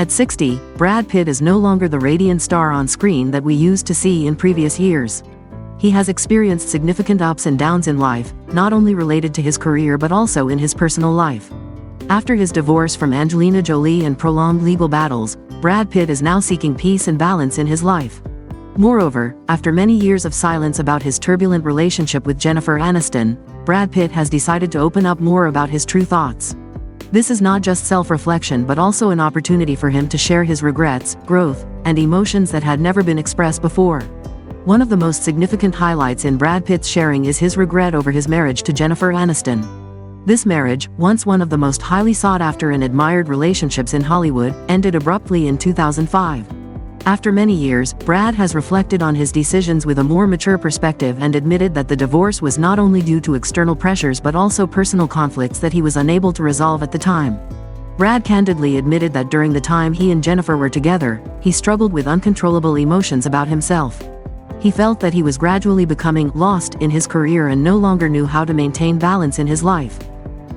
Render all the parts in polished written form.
At 60, Brad Pitt is no longer the radiant star on screen that we used to see in previous years. He has experienced significant ups and downs in life, not only related to his career but also in his personal life. After his divorce from Angelina Jolie and prolonged legal battles, Brad Pitt is now seeking peace and balance in his life. Moreover, after many years of silence about his turbulent relationship with Jennifer Aniston, Brad Pitt has decided to open up more about his true thoughts. This is not just self-reflection but also an opportunity for him to share his regrets, growth, and emotions that had never been expressed before. One of the most significant highlights in Brad Pitt's sharing is his regret over his marriage to Jennifer Aniston. This marriage, once one of the most highly sought-after and admired relationships in Hollywood, ended abruptly in 2005. After many years, Brad has reflected on his decisions with a more mature perspective and admitted that the divorce was not only due to external pressures but also personal conflicts that he was unable to resolve at the time. Brad candidly admitted that during the time he and Jennifer were together, he struggled with uncontrollable emotions about himself. He felt that he was gradually becoming lost in his career and no longer knew how to maintain balance in his life.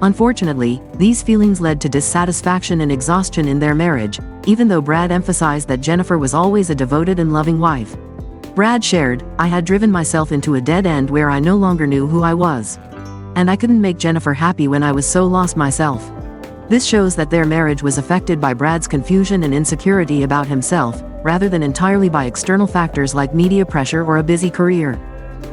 Unfortunately, these feelings led to dissatisfaction and exhaustion in their marriage, even though Brad emphasized that Jennifer was always a devoted and loving wife. Brad shared, "I had driven myself into a dead end where I no longer knew who I was. And I couldn't make Jennifer happy when I was so lost myself." This shows that their marriage was affected by Brad's confusion and insecurity about himself, rather than entirely by external factors like media pressure or a busy career.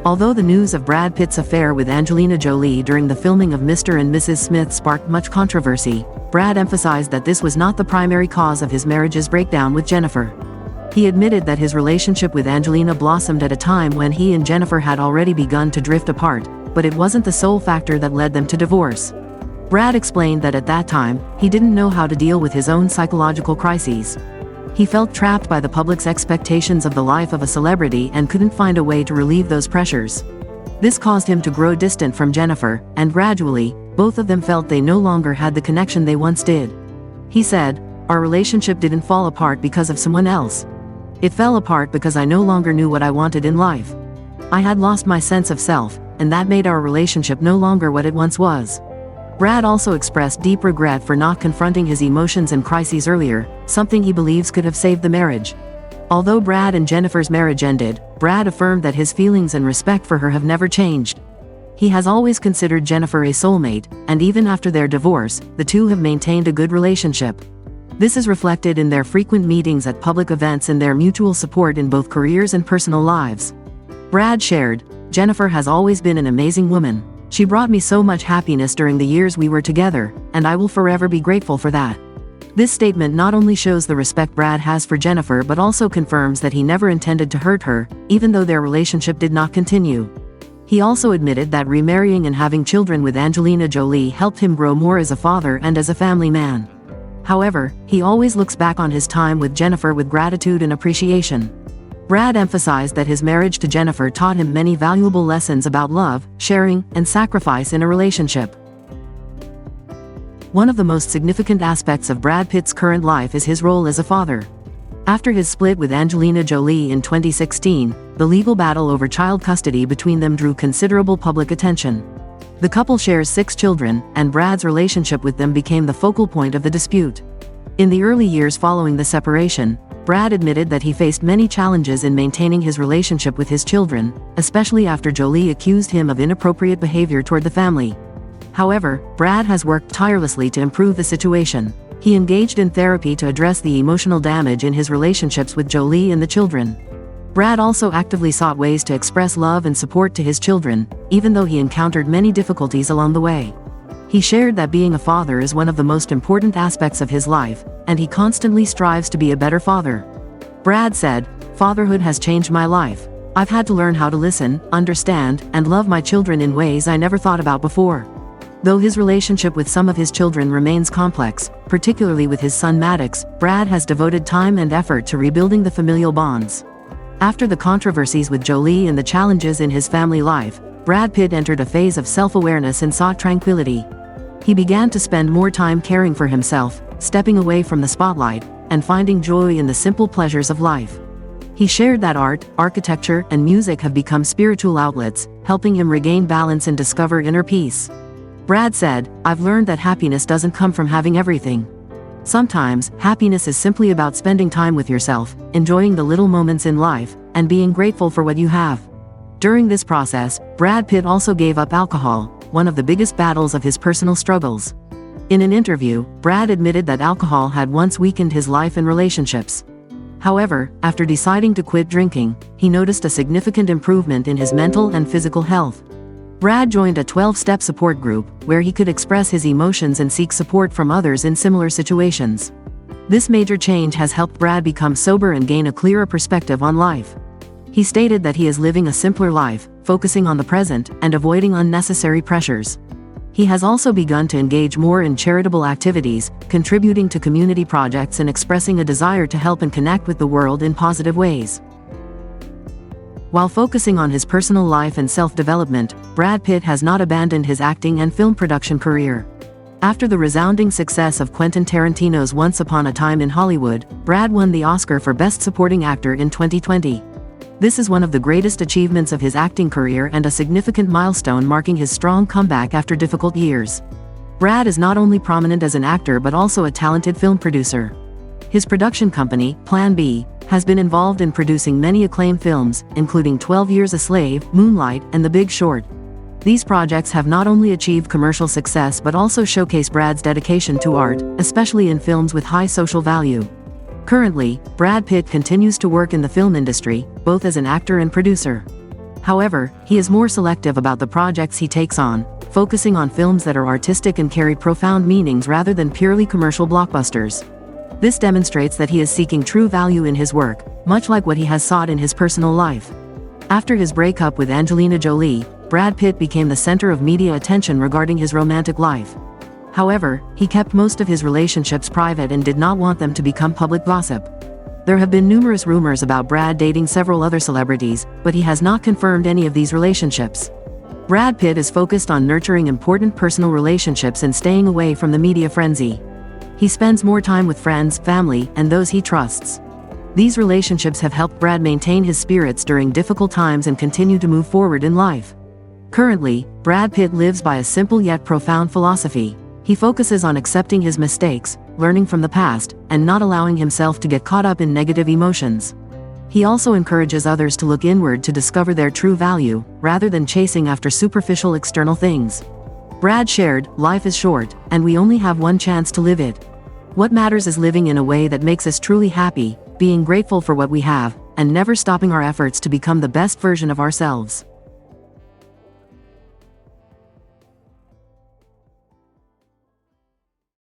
Although the news of Brad Pitt's affair with Angelina Jolie during the filming of Mr. and Mrs. Smith sparked much controversy, Brad emphasized that this was not the primary cause of his marriage's breakdown with Jennifer. He admitted that his relationship with Angelina blossomed at a time when he and Jennifer had already begun to drift apart, but it wasn't the sole factor that led them to divorce. Brad explained that at that time, he didn't know how to deal with his own psychological crises. He felt trapped by the public's expectations of the life of a celebrity and couldn't find a way to relieve those pressures. This caused him to grow distant from Jennifer, and gradually, both of them felt they no longer had the connection they once did. He said, "Our relationship didn't fall apart because of someone else. It fell apart because I no longer knew what I wanted in life. I had lost my sense of self, and that made our relationship no longer what it once was." Brad also expressed deep regret for not confronting his emotions and crises earlier, something he believes could have saved the marriage. Although Brad and Jennifer's marriage ended, Brad affirmed that his feelings and respect for her have never changed. He has always considered Jennifer a soulmate, and even after their divorce, the two have maintained a good relationship. This is reflected in their frequent meetings at public events and their mutual support in both careers and personal lives. Brad shared, "Jennifer has always been an amazing woman. She brought me so much happiness during the years we were together, and I will forever be grateful for that." This statement not only shows the respect Brad has for Jennifer but also confirms that he never intended to hurt her, even though their relationship did not continue. He also admitted that remarrying and having children with Angelina Jolie helped him grow more as a father and as a family man. However, he always looks back on his time with Jennifer with gratitude and appreciation. Brad emphasized that his marriage to Jennifer taught him many valuable lessons about love, sharing, and sacrifice in a relationship. One of the most significant aspects of Brad Pitt's current life is his role as a father. After his split with Angelina Jolie in 2016, the legal battle over child custody between them drew considerable public attention. The couple shares 6 children, and Brad's relationship with them became the focal point of the dispute. In the early years following the separation, Brad admitted that he faced many challenges in maintaining his relationship with his children, especially after Jolie accused him of inappropriate behavior toward the family. However, Brad has worked tirelessly to improve the situation. He engaged in therapy to address the emotional damage in his relationships with Jolie and the children. Brad also actively sought ways to express love and support to his children, even though he encountered many difficulties along the way. He shared that being a father is one of the most important aspects of his life, and he constantly strives to be a better father. Brad said, "Fatherhood has changed my life. I've had to learn how to listen, understand, and love my children in ways I never thought about before." Though his relationship with some of his children remains complex, particularly with his son Maddox, Brad has devoted time and effort to rebuilding the familial bonds. After the controversies with Jolie and the challenges in his family life, Brad Pitt entered a phase of self-awareness and sought tranquility. He began to spend more time caring for himself, stepping away from the spotlight, and finding joy in the simple pleasures of life. He shared that art, architecture, and music have become spiritual outlets, helping him regain balance and discover inner peace. Brad said, "I've learned that happiness doesn't come from having everything. Sometimes, happiness is simply about spending time with yourself, enjoying the little moments in life, and being grateful for what you have. During this process, Brad Pitt also gave up alcohol, one of the biggest battles of his personal struggles. In an interview, Brad admitted that alcohol had once weakened his life and relationships. However, after deciding to quit drinking, he noticed a significant improvement in his mental and physical health. Brad joined a 12-step support group, where he could express his emotions and seek support from others in similar situations. This major change has helped Brad become sober and gain a clearer perspective on life. He stated that he is living a simpler life, focusing on the present, and avoiding unnecessary pressures. He has also begun to engage more in charitable activities, contributing to community projects and expressing a desire to help and connect with the world in positive ways. While focusing on his personal life and self-development, Brad Pitt has not abandoned his acting and film production career. After the resounding success of Quentin Tarantino's Once Upon a Time in Hollywood, Brad won the Oscar for Best Supporting Actor in 2020. This is one of the greatest achievements of his acting career and a significant milestone marking his strong comeback after difficult years. Brad is not only prominent as an actor but also a talented film producer. His production company, Plan B, has been involved in producing many acclaimed films, including 12 Years a Slave, Moonlight, and The Big Short. These projects have not only achieved commercial success but also showcase Brad's dedication to art, especially in films with high social value. Currently, Brad Pitt continues to work in the film industry, both as an actor and producer. However, he is more selective about the projects he takes on, focusing on films that are artistic and carry profound meanings rather than purely commercial blockbusters. This demonstrates that he is seeking true value in his work, much like what he has sought in his personal life. After his breakup with Angelina Jolie, Brad Pitt became the center of media attention regarding his romantic life. However, he kept most of his relationships private and did not want them to become public gossip. There have been numerous rumors about Brad dating several other celebrities, but he has not confirmed any of these relationships. Brad Pitt is focused on nurturing important personal relationships and staying away from the media frenzy. He spends more time with friends, family, and those he trusts. These relationships have helped Brad maintain his spirits during difficult times and continue to move forward in life. Currently, Brad Pitt lives by a simple yet profound philosophy. He focuses on accepting his mistakes, learning from the past, and not allowing himself to get caught up in negative emotions. He also encourages others to look inward to discover their true value, rather than chasing after superficial external things. Brad shared, "Life is short, and we only have one chance to live it. What matters is living in a way that makes us truly happy, being grateful for what we have, and never stopping our efforts to become the best version of ourselves."